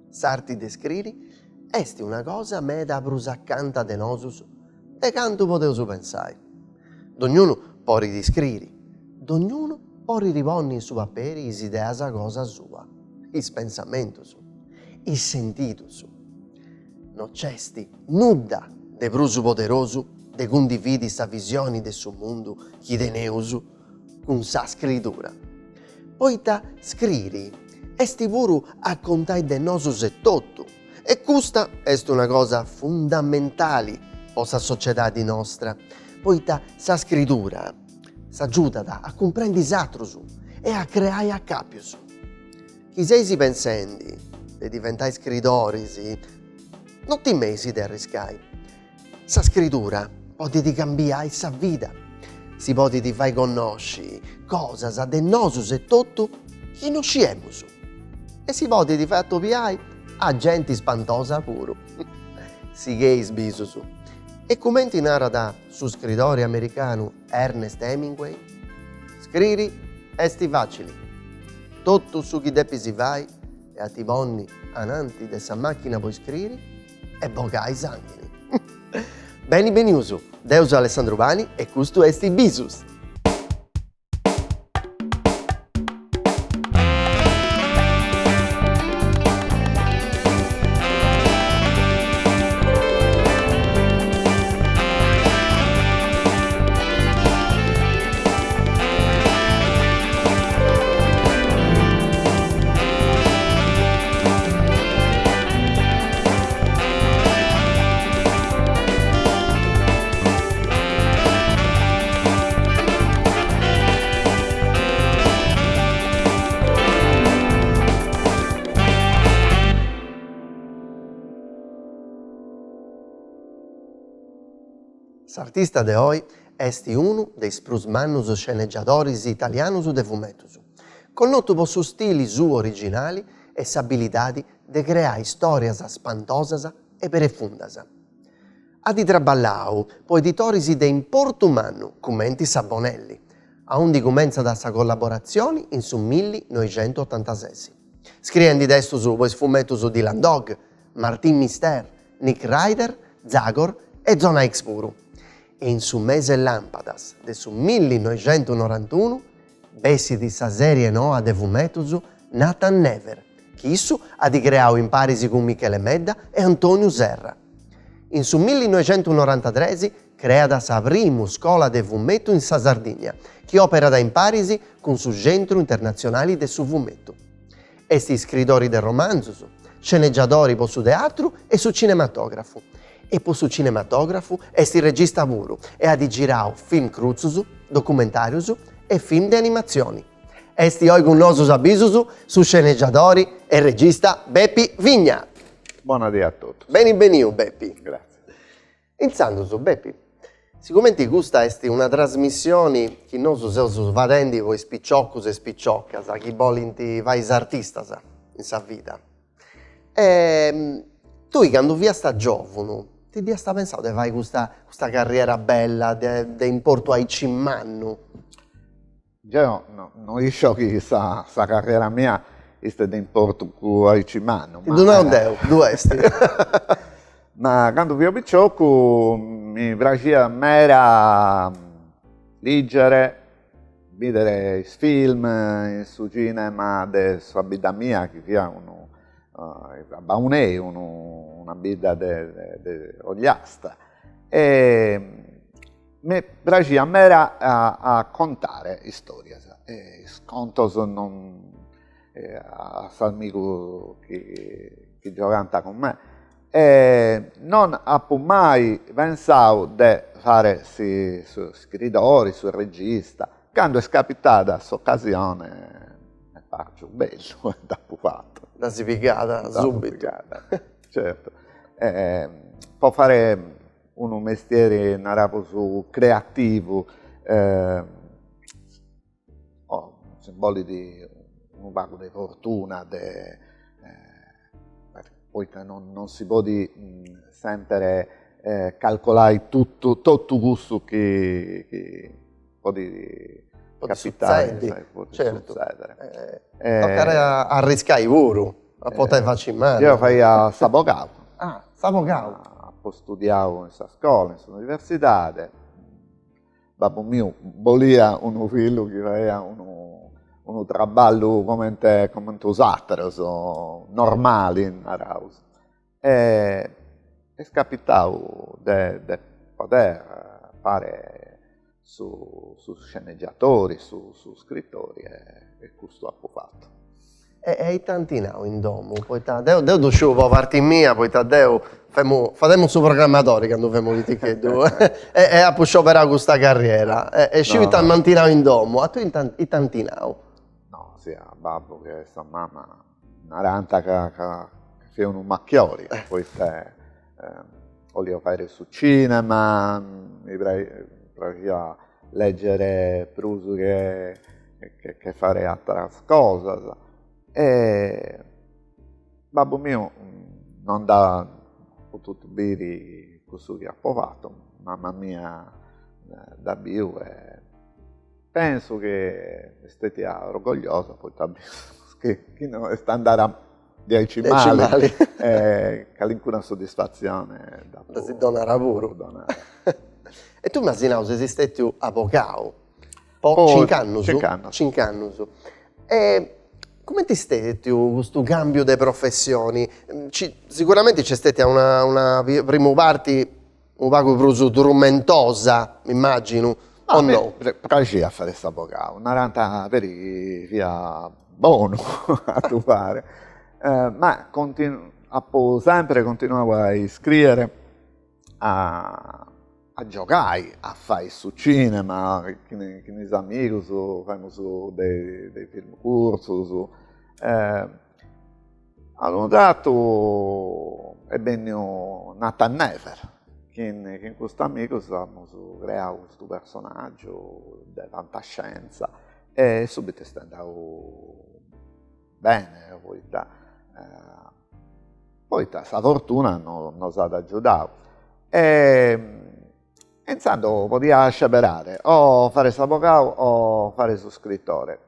Sarti descriri, esti una cosa meda brusaccanta de nosus, e cantu poteusu pensai. D'ognuno pori discriri, d'ognuno pori riponni in su paperi is ideas a cosa sua, is pensamentus, is sentitus. No c'esti nudda de prusu poderosu de condividi sa visioni de su mundu chi teneusu cun sa scrittura. Poita scriri esti puru a contai de nosus e tottu, e custa est una cosa fundamentali po sa sociedadi nostra, poita sa scrittura s'aggiudat a comprendi s'atrusu e a creare a capius. Chi seisi pensendi de diventai scritoris, non ti mesi de arriscai. Sa scrittura potiti cambiare sa vita, si potiti fai conosci cosas de nosus e tottu chi non sciemus, e si potiti fai attopiare a gente spantosa puru. Si cheis bisusu. E commenti narada su scritore americano Ernest Hemingway, scriri esti facili, tottu su chi depi si vai, e a ti ponni ananti de sa macchina poi scriri, e bogai sanguini. Beni beniusu, Deus Alessandro Bani, e custu esti bisus. S'artista de hoy esti unu dei prus mannus sceneggiadoris italianus de fumetus, connotu po su stili suo originali e s'abilidadi de creare istorias spantosas e perefundas. Adi traballau po editoris de importu mannu, cumenti Sabonelli, a undi cumenzat sa collaborazioni in su 1986. Scriendi testus po is fumetus di Landog, Martin Mister, Nick Ryder, Zagor e Zona X puru. E in su mese Lampadas de su 1991 bessi di sa serie noa de fumetus Nathan Never, chi issu adi creau in parisi con Michele Medda e Antonio Serra. In su 1993 creada sa primu scola de fumettu in sa Sardigna, chi opera da in parisi con su Centro Internazionali de su Fumettu. Esti scrittori de romanzus, sceneggiatori po su teatru e su cinematografu. E po su cinematografu esti regista puru e adi girau film cruzus, documentarius e film di animazioni. Esti oi con nosus abisusu su sceneggiatori e regista Beppi Vigna. Buonasera a tutti. Beni beniu Beppi. Grazie. Inzandu Beppi, sicumenti questa esti una trasmissione che nosus seus vadendi voi spicciocus e spicciocas, chi volinti vais artistas in sa vita. Tu quando via sta giovunu, ti dia sta pensando di fare questa carriera bella, di importo ai cimmannu? Io non riesco che sa carriera mia è di importo ai cimano. Ti donau Deu, due esti. Ma quando ero piccolo mi piaceva mera leggere, vedere i film, in su cinema della sua vita mia, che sia una vita di ogliasta. E mi piaceva mera a contare storie, scontos a amico che giocava con me. E non ho mai pensato di fare su scrittore, su regista. Quando è capitata questa occasione, mi faccio bello, dopo fatto. Da sipicata, subito. Certo. Può fare un mestiere su creativo, simboli di un vago di fortuna, poiché non si può sempre calcolare tutto gusto che può capitare, certo. succedere. Toccare a riscai puru. A poter farci male. Io fai a Sabocao. Ah, Sabocao. Poi studiavo in questa scuola, in questa università. Babbo mio volia un figlio che aveva un traballo come os altri, normali in Araus. E scapitavo di poter fare su sceneggiatori, su scrittori, e questo ho fatto. E tanti now in domo, poi deu dusciuvo parti mia, poi deu faremo su programmatori quando femo di tichetto e a puscio per questa carriera e scivi No. mantinao in domo, a tu i tanti now. No, sia babbo che sta mamma, una ranta che fa un macchiori, poi volevo fare su cinema, mi piaceva leggere più che fare altre cose. E babbo mio non ha potuto bere questo che ha provato, mamma mia da bio, e penso che stia orgogliosa poi che non sta andando a 10 mali, che alcuna soddisfazione da si dona lavoro. E tu immaginavo se esistette a Bocao, po' 5 anni. 5 anni. E come ti stai questo cambio di professioni? Sicuramente c'è stata una prima parte un po' più strumentosa, immagino, o no? Piaceva fare questa Bocao, una ranta per via buono a trovare, ma sempre continuavo a iscrivere, a giocare, a fare su cinema, con i amici, facciamo dei film corsi. A un dato è venuto Nathan Never, che in questo amico abbiamo creato questo personaggio di fantascienza e subito è andato bene. Poi questa fortuna ci ha aiutato. Pensando podia sceberare o fare avvocato o fare su scrittore.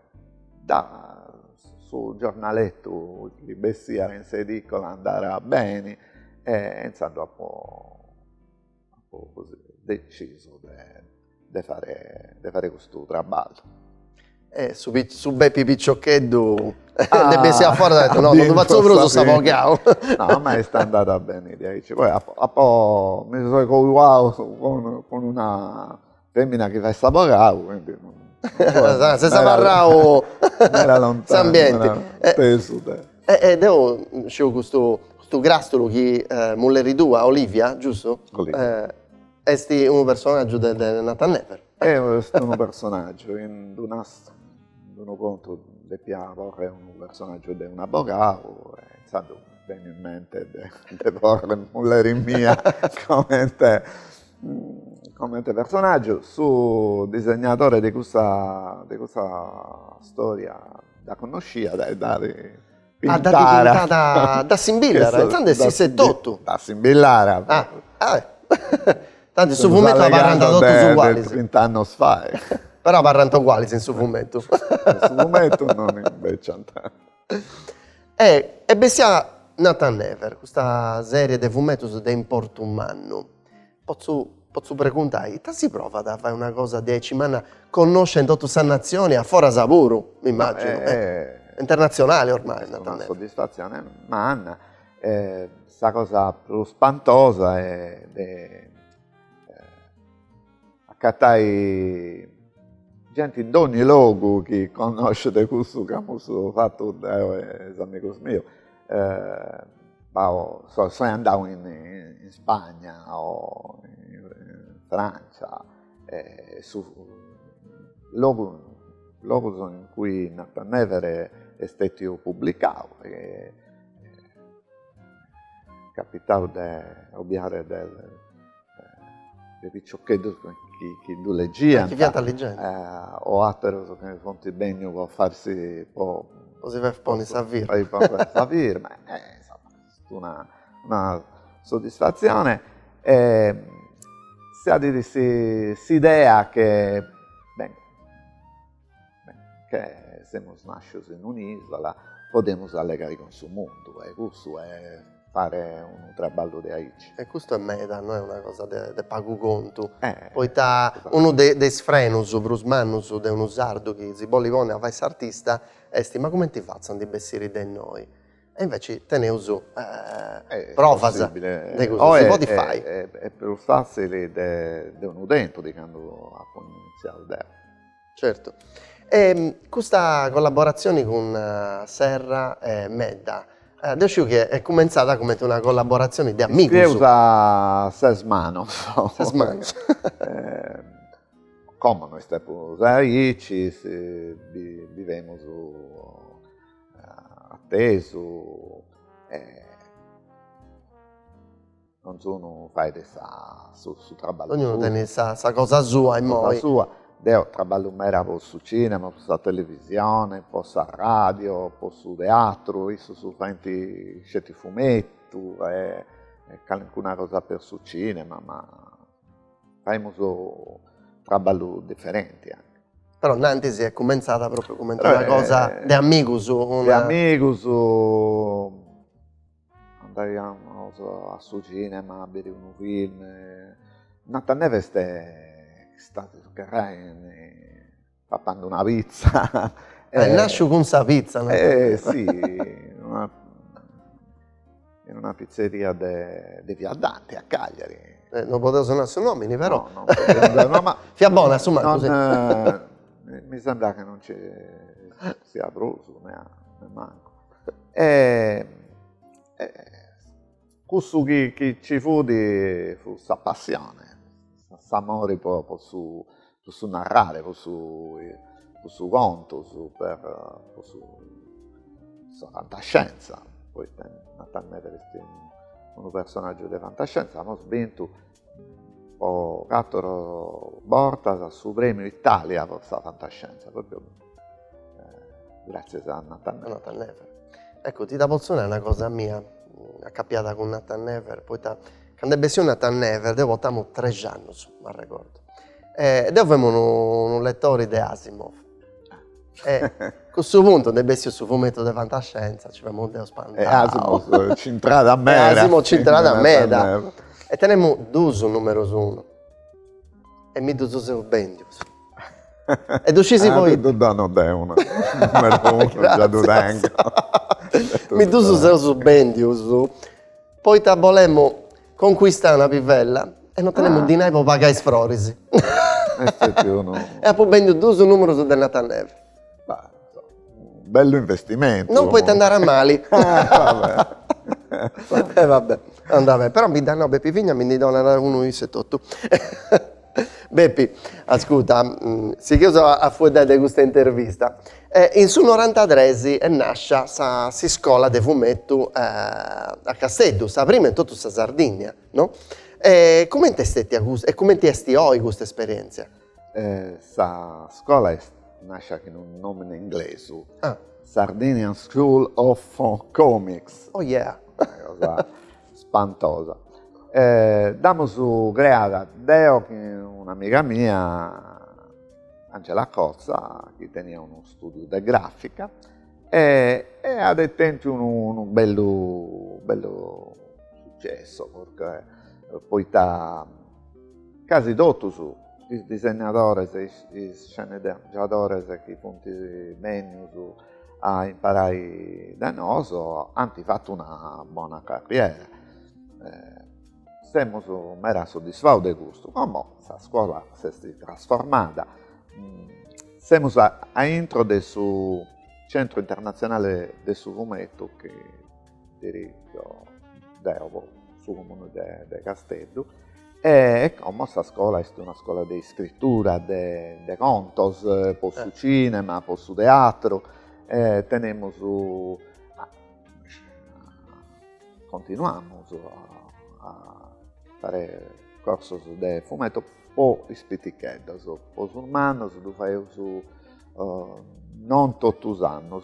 Sul giornaletto di Bessiera in edicola andare bene, e pensando così deciso di fare questo lavoro. Su Beppi Picciocchetto ne sia fuori e ha detto no, non faccio più questo avvocato. No, ma è andata bene, dice. Poi mi sono trovato con una femmina che fa questo avvocato, quindi se saprà era lontano, ambienti. Devo questo grastolo che Mulleri Dua, Olivia, giusto? Olivia. Esti un personaggio di Nathan Never. È un personaggio, in uno conto di piano è un personaggio di un avvocato, e insomma viene in mente di porre Mulleri mia come personaggio. Su disegnatore di questa storia da conoscia, da pintare da Simbillara, intanto è 68. Da Simbillara. Tanto su fumetto la parranta tutti uguali. 30 anni fa. Però parranta uguali in su fumetto. Su fumetto non invece. E bestia Nathan Never, questa serie di fumetti di importo umano. Posso preguntare, ti si prova a fare una cosa 10 anni conoscendo tutte queste nazioni a fora Saburo, mi immagino. Internazionale ormai. È una soddisfazione, ma questa cosa più spantosa è accattai gente in ogni luogo che conosce di questo che abbiamo fatto con gli amici miei. Sono andato in Spagna o in Francia, su luoghi in cui Nathan Never è stato pubblicato. Capitavo di ovviare di Picciocchetto che tu leggiano, o altro che fonti bene può farsi così per poni savir. Ma è una soddisfazione. Si ha si idea che siamo nasciti in un'isola, podemos allegare con su mondo, e questo è fare un traballo di aici. E questo è meta, non è una cosa de pago conto. Eh, Poi uno dei sfrenus, Bruce Mannus, de uno sardo che si bolivone a fare artista, esti, ma come ti faccio di bessiri di noi? E invece teneuso provasa de cose, si può di fai. È più facile di un utente di quando ha iniziato a Certo. E questa collaborazione con Serra e Medda, adesso che è cominciata come una collaborazione di amici. Si usa sesmano. Come noi stiamo aici, vivemo atteso, non sono fai su traballo. Ognuno tiene sa cosa sua e cosa noi. sua. Io trabalho mera per su cinema, per la televisione, per la radio, per su teatro, io su fanti certi fumetti, e alcuna cosa per su cinema, ma facciamo trabalho differenti anche. Però Nanti si è cominciata proprio come una cosa di amigos. Di amigos, andavamo a su cinema a vedere un film. Nathan Neves è stato papando una pizza. Nasce con sa pizza. No? Sì, in una pizzeria di Viadanti a Cagliari. Non potevo suonare su nomini, però. No, no, ma Fia buona, insomma. Mi sembra che non ci sia Bruso, ne manco. Questo che ci fu questa passione, questo amore per su narrare, per su conto, per su fantascienza. Poi naturalmente è un personaggio di fantascienza, abbiamo vinto o 4 volte sul premio Italia per questa fantascienza, proprio grazie a Nathan Never. Ecco, ti da posso dire una cosa mia, accappiata con Nathan Never, poi quando ebbe sia Nathan Never, devo votiamo 3 anni, mi ricordo. Ed avevamo un lettore di Asimov. E a questo punto, debbe essere su fumetto di fantascienza, ci avevamo un spantare. Asimov centrata a me. Asimov centrata a me. E teniamo 2 numero 1. E mi 2 su Bendius. Ed uscisi poi... Danno da una. Numero 1, già tengo. Mi 2 su Bendius. Poi volemo conquistare una pivella e non teniamo di noi per pagare i sfrorisi. E poi Bendius 2 numero su del Nathan Never. Bello investimento. Non puoi andare a mali. Vabbè. Vabbè, andava. Però mi danno Beppi Vigna, mi danno 1,78. Beppi, ascolta, si chiusa a fuori di questa intervista. In su 93 nasce la scuola di fumetto a Castello, sa prima in tutta la Sardegna, no? Come ti stati a questo e come ti esti oggi questa esperienza? La scuola nasce con un nome in inglese, Sardinian School of Comics. Oh yeah! Una cosa spantosa. Dammo creata Deo, un'amica mia, Angela Cozza, che tenia uno studio di grafica, e ha detto un bello successo, perché poi quasi tutti i disegnatori, i sceneggiatori che punti menu a imparare da noi hanno fatto una buona carriera. Siamo mera soddisfatti di questo. Ma la scuola si è trasformata. Siamo a intro del Centro Internazionale del Fumetto che dirigo sul comune di Castello. E come questa scuola è una scuola di scrittura, di contos, per su cinema, per su teatro. Continuiamo a fare corsi di fumetto o ispitichedda, per un anno, lo fai non tutti gli anni.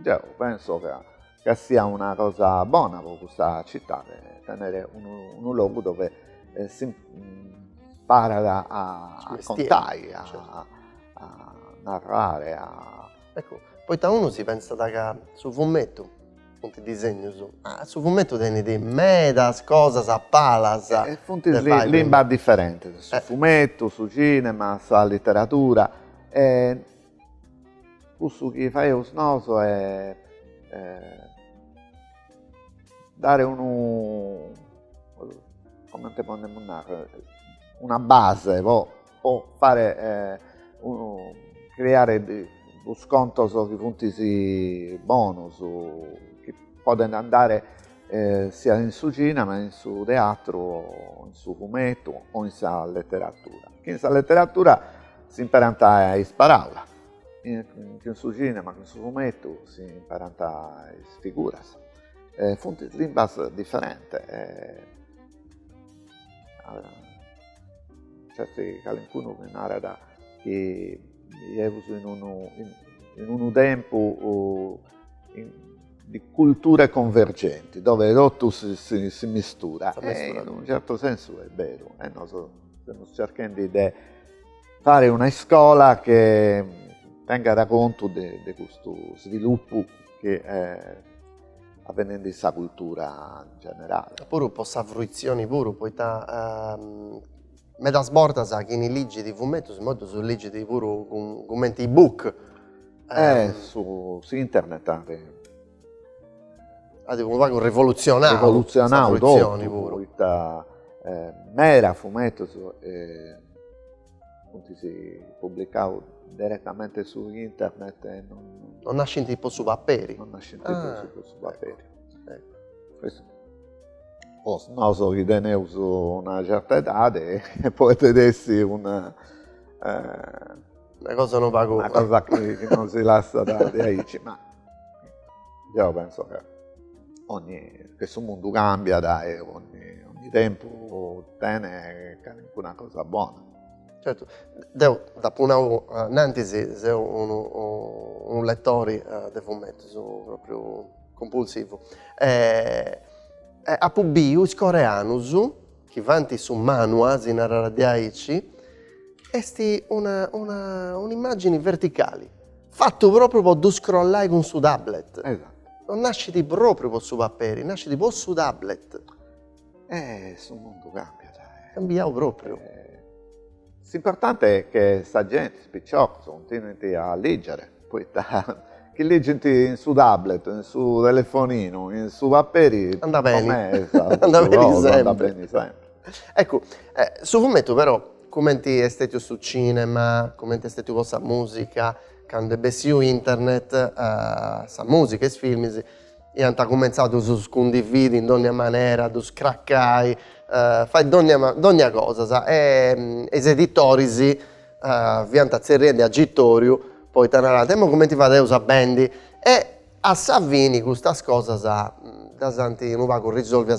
Io penso che sia una cosa buona per questa città, tenere un luogo dove si impara a contare, narrare, Ecco, poi da uno si pensa da su fumetto, con ti disegno su. Su fumetto tieni di medas, cosas, a palas. e fonti limba differente, su fumetto, su cinema, su letteratura. Questo che fai osnoso è dare come te possiamo dire, una base, o fare creare un sconto su punti bonus che possono andare sia in su cinema, in su teatro, in su fumetto o in sa letteratura. Che in sa letteratura si impara a sparare, in su cinema, in su fumetto si impara a figurare. Fonti limbas differenti. Certi qualcuno che narra che è in un tempo di culture convergenti, dove tutto si mistura. In un certo senso è vero. Noi stiamo cercando di fare una scuola che tenga da conto di questo sviluppo che avviene in questa cultura generale. Pure questa fruizione pure, poi medas bordas che in leggi di fumetto, molto su leggi di pure commenti ebook. Su internet Tipo un vago rivoluzionario. Rivoluzionario dopo, mera fumetto, si pubblicava direttamente su internet e non nasce tipo su papperi. Non nasce tipo su papperi. Questo non so che teneu su una certa età e poi vedessi una cosa non pago. Una cosa che non si lascia da aici, ma io penso che questo mondo cambia, ogni tempo tiene una cosa buona. Certo, da Nantisi sei un lettore di fumetti, sono proprio compulsivo. A Pubius coreanus, che vanti su manuas in arradiaici, esti un'immagine verticale, fatto proprio per scrollare con su tablet. Esatto. Non nasci proprio con su papperi, nasci con su tablet. Sul mondo cambia, dai. Cambiamo proprio. L'importante è che sta gente, spicciocco, continui a leggere. Poi chi legge su tablet, in su telefonino, in su papperi, anda bene. Anda bene sempre. Ecco, su fumetto però, come ti è stato su cinema, come ti è stato questa musica, quando è su internet, sa musica e film, e hanno cominciato su scondividi in ogni maniera, su craccai, fai ogni cosa, e gli editori vi hanno zerrende agitorio, poi tanarate, ma come ti fate a usare bendi, e a Savini questa cosa da santi non va con risolvere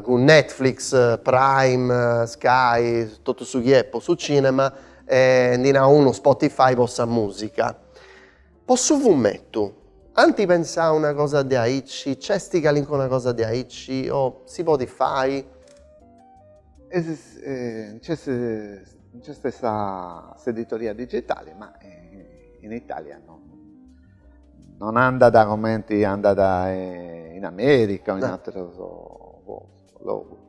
con Netflix, Prime, Sky, tutto su Yeppo, su cinema, e uno Spotify possa musica. Posso fumetto? Anti pensa una cosa di aici, c'è sticalin con una cosa di aici, o si può di fai? C'è questa editoria digitale, ma in Italia non anda da commenti, anda in America o in altri luoghi.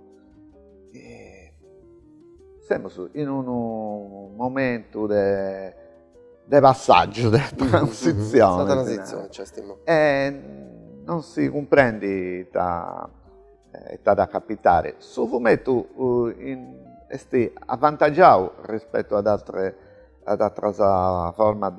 Siamo in un momento di passaggio, di transizione. E non si comprende da capitare. Su fumetto è avvantaggiato rispetto ad altre forme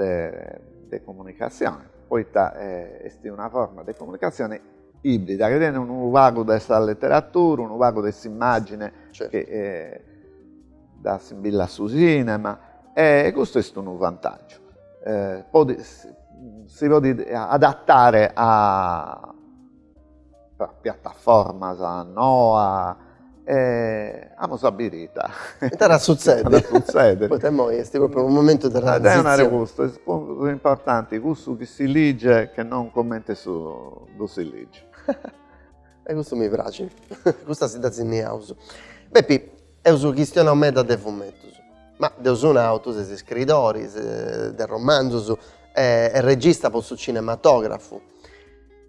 di comunicazione. Poi è una forma di comunicazione ibrida, che tiene un vago della letteratura, un vago dell'immagine, certo, che da simbilla su cinema, e questo è un vantaggio. Si può adattare a piattaforme nuove, abbiamo stabilità. Era succede. Poi temo è proprio un momento di transizione. È molto importante, questo che si legge che non commenta su dove si legge. E questo mi piace, questa si dà in house. Beppi, è una questione a me da fumetto. Ma deus un'au, tu sei scritori de romanzus e regista pro su cinematografu.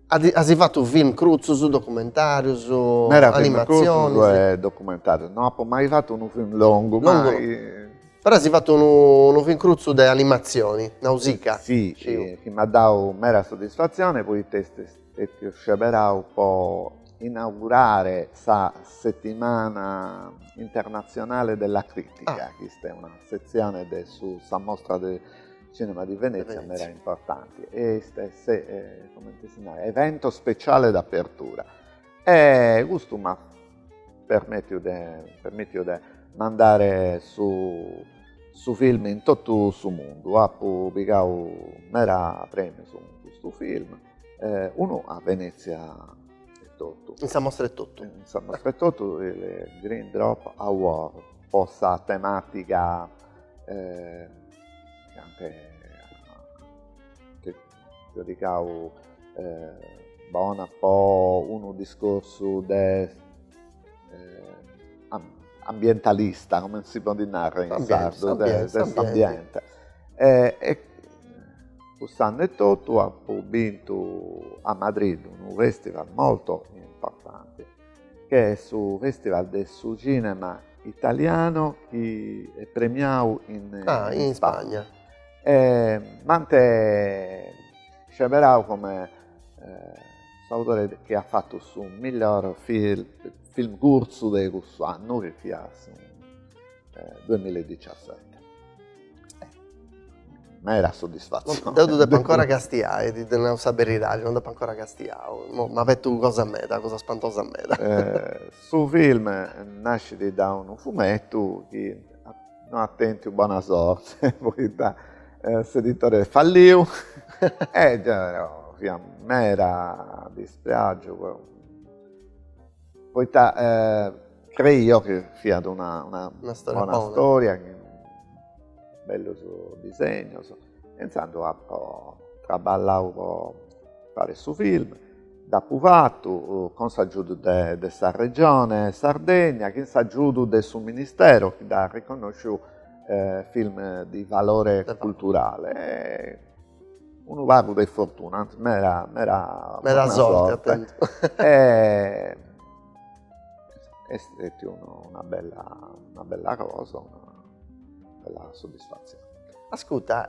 Has fatto film cruzus, documentarius, Mera film cursus animazioni? e documentarius. Non ho mai fatto un film lungo, Longo. mai. Però hai fatto un film cruzzo di animazioni, Nausicaa. Sì, Sciu. che mi ha dato mera soddisfazione, poi ti sceberau può inaugurare la settimana internazionale della critica, questa è una sezione su sa mostra del cinema di Venezia, Venezia. mera importante, e come ti si chiama, evento speciale d'apertura. E questo mi permette di mandare su film in tutto il mondo. Ha pubblicato mera premi su questo film, uno a Venezia e tutto. In sa mostra è tutto. Insomma, aspetto il Green Drop Award, possa tematica che giudicavo buona un po' uno discorso ambientalista, come si può dire in sardo, dell'ambiente. E quest'anno è tutto, ha vinto a Madrid un festival molto importante, che è il Festival del Cinema Italiano, che è premiato in Spagna. Mante sceberau come autore che ha fatto su miglior film corso di questo anno, che sia 2017. Ma era soddisfazione. Tu devi ancora castiare, non sapere non devi ancora castiare. Ma tu cosa a meta, cosa spantosa a meta. Su film nasce da un fumetto che non attenti buona sorte, poi da l'editore falliu e mera dispiaggio. Poi credo che sia una storia buona buona. storia, bello suo disegno, pensando a trabalhare per fare su film, dopo fatto, con l'aiuto di questa regione Sardegna, con l'aiuto del suo ministero, che ha riconosciuto film di valore culturale. Uno vago di fortuna, mera sorte. È stata una bella cosa, la soddisfazione. Ascolta,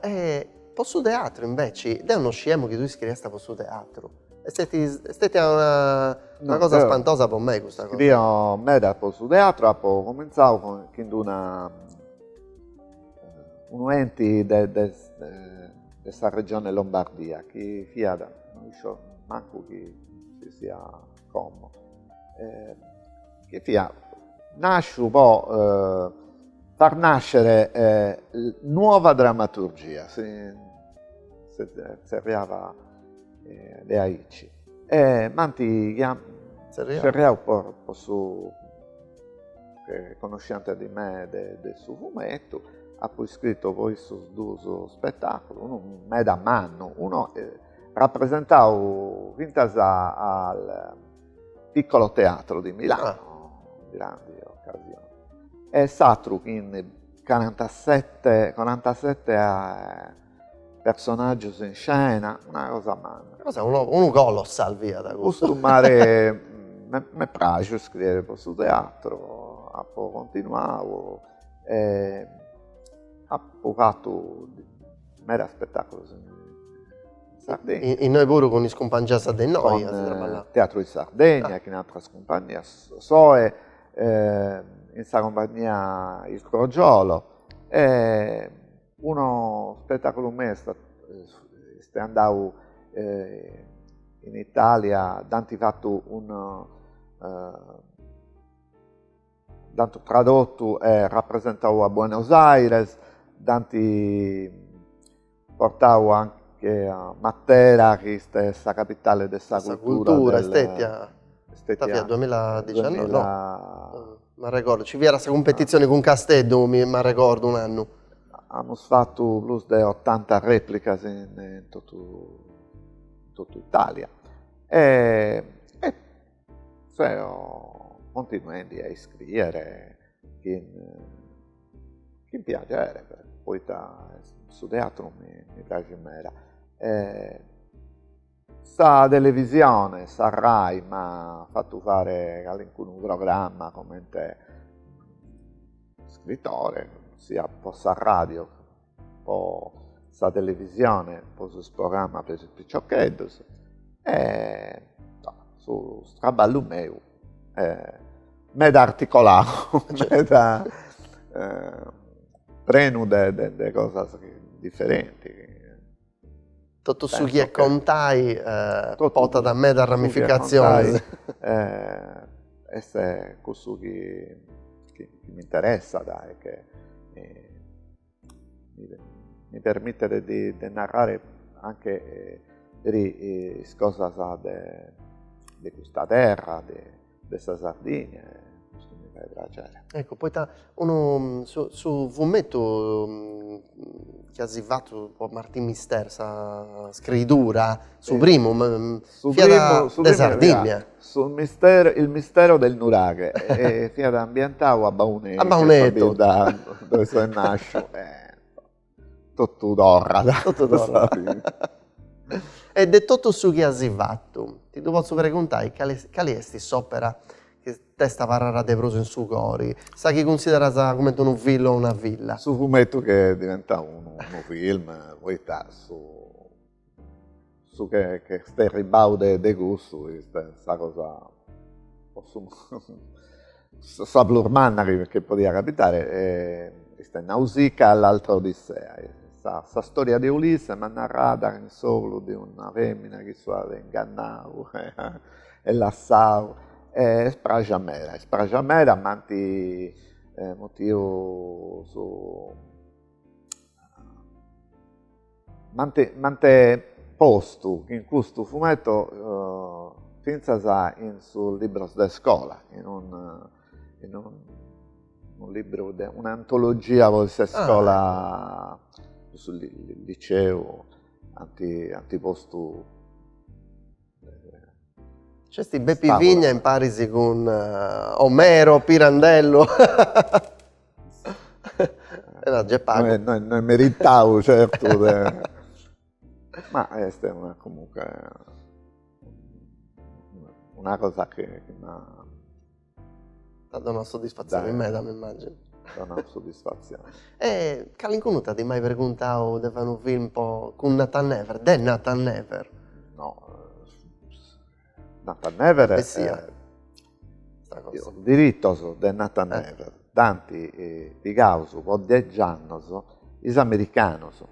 posso teatro invece, è uno scemo che tu scrivesti posso teatro. È stata una cosa spantosa per me questa cosa. Io me da posso teatro, ho cominciato con un ente della regione Lombardia, che fiada, non so manco che sia come, che fia nasce un po' far nascere nuova drammaturgia, si arrivava le aici. Manti cerchiamo posso conoscente di me del suo fumetto, ha poi scritto poi su due spettacoli, uno me da mano, uno rappresentavo Vintasa al Piccolo Teatro di Milano, grandi occasioni. E Satru in 47 personaggi in scena, una cosa manna. Cosa uno colossal via da questo. Costumare mi piace scrivere per su teatro, poi continuavo, ho fatto mera spettacolo in Sardegna. E noi pure con i scompagnati di noi. Con Teatro di Sardegna, che in altre compagnie SOE, in questa compagnia Il Crogiolo. Uno spettacolo messo, è andato in Italia, Dante fatto Dante tradotto e rappresentato a Buenos Aires, Dante portavo anche a Matera, che è la capitale della cultura. Estetia 2019, no? Ma ricordo, ci era questa competizione con Castello, mi ricordo un anno. Abbiamo fatto più di 80 repliche in tutta Italia. Continuando a scrivere, che che piacere, poi su teatro mi piace mera. Sa televisione, sa Rai, ma ha fatto fare alcun programma come scrittore, sia un po' sa radio, un po' sa televisione, un po' su programma per il piccioccheddo, e su traballo meu, meda articolato, meda prenu de cose differenti. Tutto su chi è contai, pota da me da ramificazioni. È questo che mi interessa, dai, che mi permette di narrare anche cose di questa terra, di questa Sardegna. Questo mi fa piacere. Ecco, poi uno su fumetto che ha zivato Martin Mister, sa scrittura, su primo, fiata de Sardegna. Il mistero del nuraghe, è fiata ambientato a Baunetto. A Baunetto. Dove sono nasciuto. Tutto d'orra. Tutto d'orra. Ed è tutto su chi ha zivato. Ti posso preguntare, quali è s'opera che testa varrà de proso in su cori? Sa chi considera come un villo o una villa? Su fumetto che diventa un film, poi su che stai ribau de gusto, questa cosa sa plurmannari che poteva capitare, questa è Nausicaa all'altra Odissea. Questa storia di Ulisse ma narrata in solo di una femmina che suave ingannau e lassau. Spragiamera, manti motivo su mante posto in questo fumetto finza sul libro de scuola, in un libro, un'antologia volse scuola sul liceo antiposto. C'è sti Beppi Vigna in parisi con Omero, Pirandello. Era già pago. Non meritavo, certo. Ma questa è comunque una cosa che mi ha dato una soddisfazione in me, mi immagino. Una soddisfazione. E Calincuno ti hai mai preguntato di fare un film un po' con Nathan Never? De Nathan Never? No. Nathan Never è il diritto di Nathan Never. Tanti pigauso, podeggianno, is americanos.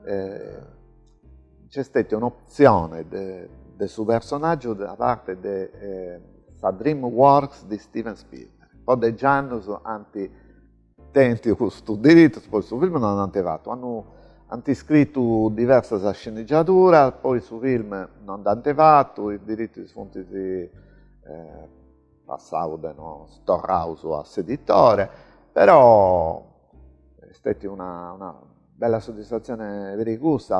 C'è stata un'opzione del suo personaggio da parte della DreamWorks di Steven Spielberg. Podeggianno anti tenti questo diritto, poi il film non hanno arrivato. Hanno scritto diverse sceneggiature, poi il film non hanno arrivato, i diritti sono passavano Storehouse a seditore, però è stata una bella soddisfazione per i gusti.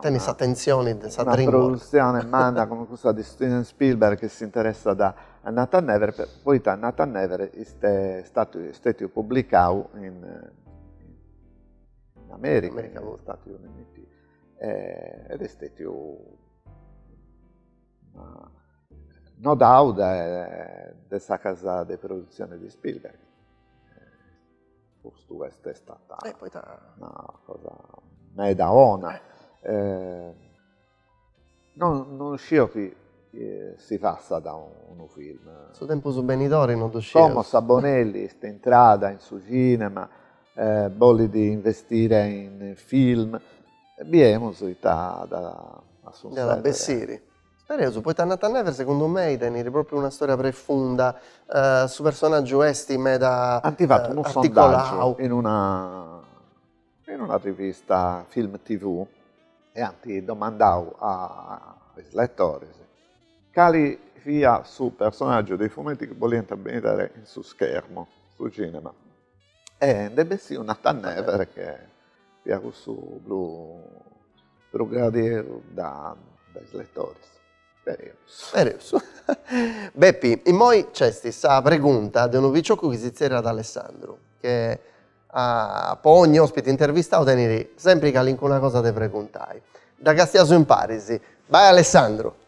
Tenis attenzione di una produzione manna come questa di Steven Spielberg che si interessa a Nathan Never, poi Nathan Never è stato pubblicato in America, negli Stati Uniti, ed è stato no doubt della casa di produzione di Spielberg. Questa è stata una cosa meda ona. Non scio che si faccia da un film. Su tempo su Benidorm non lo scio. Come Sabonelli sta entrata in su cinema, volle di investire in film, abbiamo da da Bessiri. Spero, poi Nathan Never secondo me tenere proprio una storia profonda, su personaggio esti meda hanno fatto uno sondaggio in una rivista Film TV e hanno domandato ai lettori quali sia su personaggio dei fumetti che volete vedere su schermo, su cinema. E deve essere Nathan Never che sia questo blu gradiero dai lettori. Speriamo. Beppi, in moi c'è questa pregunta di un vicioco che si era ad Alessandro, che per ogni ospite intervistato tenere sempre che una cosa te preguntai. Da Castiaso in Parisi. Vai Alessandro.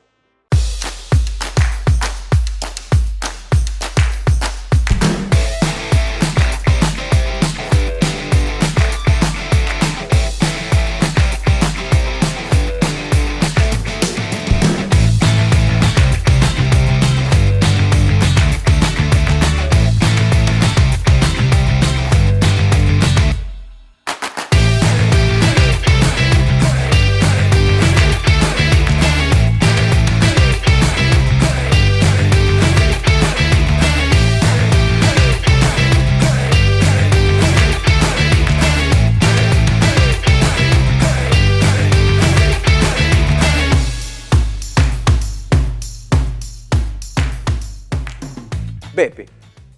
Bepi,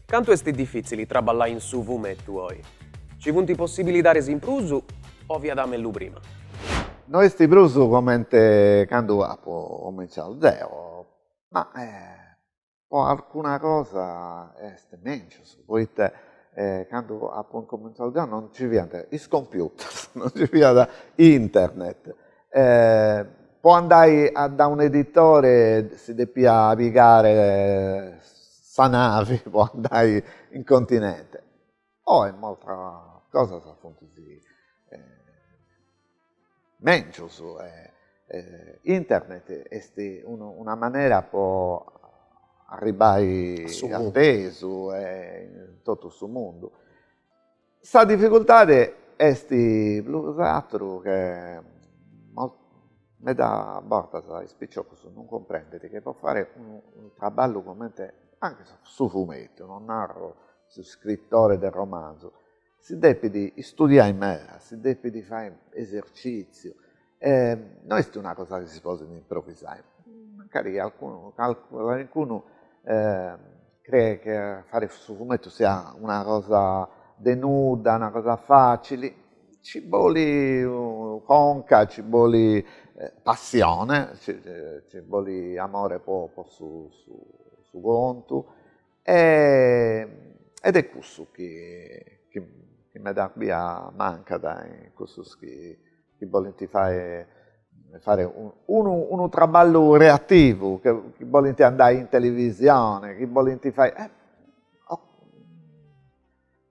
quanto è difficile traballare in su fumetto oggi? Ci punti possibilità in prusu o via da mellu prima? Noi sti prusu come quando ho cominciato zero, ma po' alcuna cosa è meglio, poiché quando ho cominciato zero non ci viene i computer, non ci viene internet. Può andare da un editore, si deve navigare navi, può andare in continente. O è molta cosa che appunto meglio su internet è una maniera per arrivare a peso in tutto il mondo. La difficoltà è l'altro che mi dà borta spicciocco su non comprendere che può fare un lavoro come anche su fumetto, non narro su scrittore del romanzo, si deve studiare in mera, si deve fare esercizio. Non è una cosa che si può improvvisare. Magari qualcuno crede che fare su fumetto sia una cosa denuda, una cosa facile. Ci vuole conca, ci vuole passione, ci vuole amore poco su conto. Ed è questo che mi dà via manca in questo che volete fare un lavoro reattivo, che volete andare in televisione, che volete fare.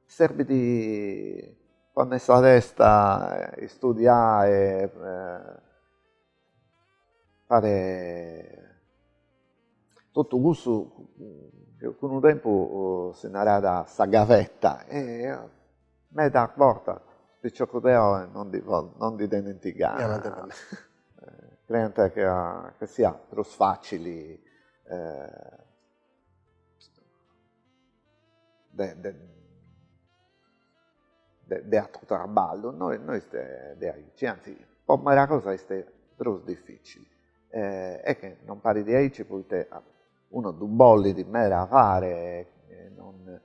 Serve di connessa la testa, studiare, fare tutto questo che con un tempo si narrava sta gavetta e me da porta spicciocoteo non di dimenticare. Credo che sia troppo facile di altro traballo. Noi anzi, poi la cosa è troppo difficile. È che non pari di aici, poi uno du bolli di mera a fare e non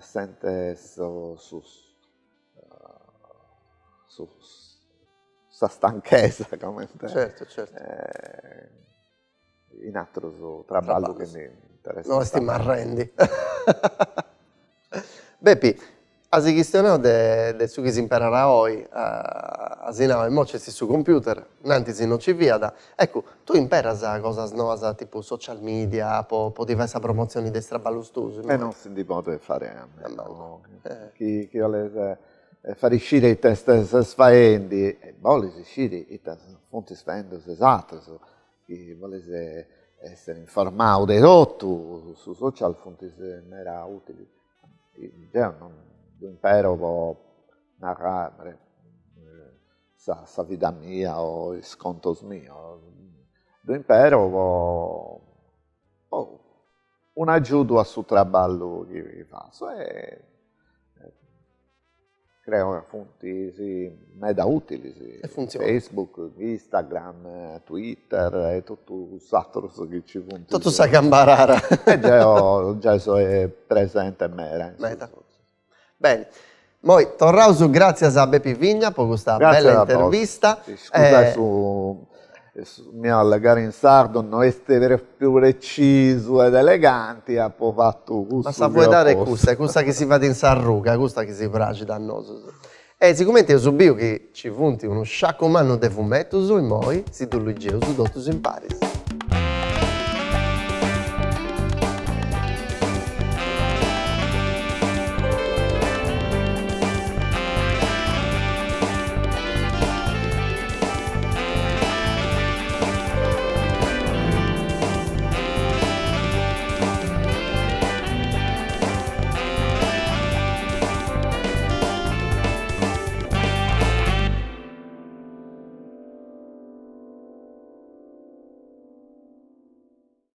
sente sta stanchezza come certo. in altro traballo che mi interessa. Non stiamo arrendi. Bepi, asi questionato de su che si imparerà oggi a sinava e mo c'è su computer, nanti si non ci via. Ecco, tu imparas a cose nuove tipo social media, po ti fai essa promozioni di straballustosi. E non si può fare a me. Chi vuole fare uscire i test sfaendi, vuole uscire i test fonti sfaendi esatto, chi vuole essere informato di tutto su social fonti era utili. Non impero può narrare sa vita mia o il sconto mio. L'impero può un aiuto a suo lavoro che fa. Creo fonti meda utili, Facebook, Instagram, Twitter e tutto l'altro che ci funziona. Tutto sa cambarara. Già è presente in mera. Bene, poi tornamo grazie a Bepi Vigna per questa bella intervista. Scusa su mio allegare in sardo non essere più preciso ed eleganti, ha fatto questo. Ma sa vuoi dare questa che si fa in sarruca, questa che si piace da noi. E sicuramente io subito che ci funti uno sciacco mano de fumetto, e poi si tu leggeu su Dottus in Paris.